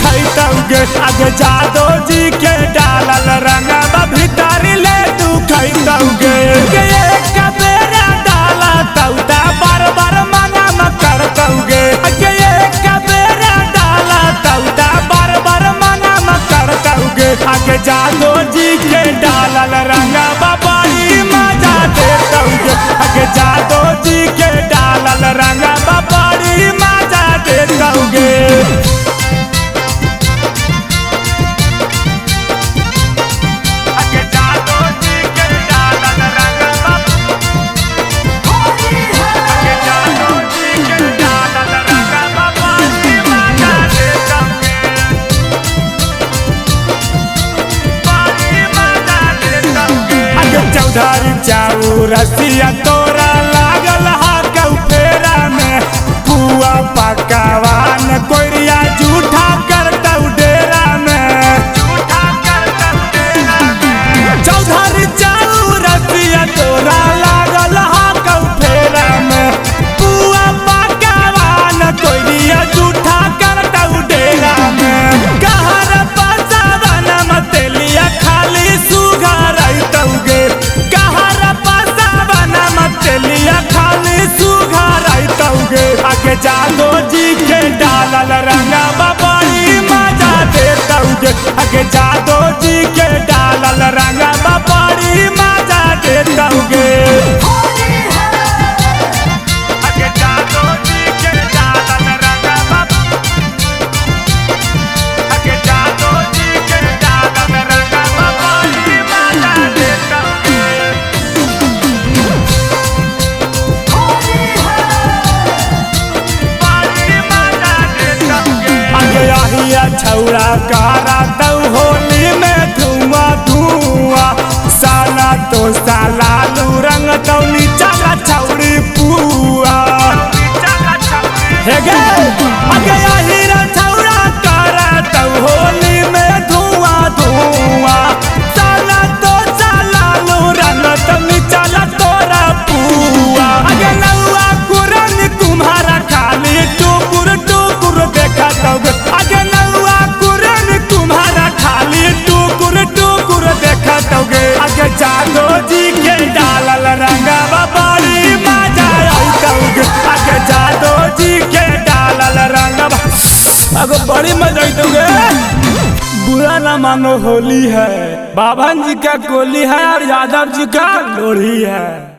खैतौगे आगे जादो जी के डालल रंगवा भीतरी ले तू खैतौगे एक बेरा डाला तौता बार बार मना न करतौगे एक बेरा डाला तौता बार बार मना न करतौगे आगे जादो जी के डालल रंगवा बड़ी मजा देतौगे आगे जादो जी के डालल रंगवा बड़ी मजा देतौगे चौधारी चाऊ रसिया तोरा लागल हा कौ फेरा में पुआ पकवान कोरिया झूठा करतौ डेरा में चौधारी चाऊ रसिया तोरा लागल हा कौ फेरा में पुआ पकवान कोरिया झूठा करतौ डेरा में कहर पसावन मतेलिया खाली सुघर तौगे खाली सुघर तौगे आगे जादो जी के डालल रंगवा बड़ी मजा देतौगे आगे जादो जी के डालल रंगवा बड़ी मजा देतौगे आगे जादो जी के डालल रंगवा आगे जादो जी के डालल रंगवा बड़ी मजा देतौगे छौड़ा कारा तौ होली में धुआं धुआं साला तो साला लू रंग तौ नीचा छौड़ी पुआ हे गे अगे हीरा छौड़ा कारा तौ होली में धुआं धुआं साला तो साला लू रंग तौ नीचा तोरा पुआ अगे नौआ कुरन तुम्हारा खाली टुकुर टुकुर देखा तौ अगे आगे जादो जी के डालल रंगवा बड़ी मजा आइतौगे आगे जादो जी के डालल रंगवा आगे बड़ी मजा आइतौगे बुरा न मानो होली है बाभन जी का गोली है और यादव जी का लोढ़ी है।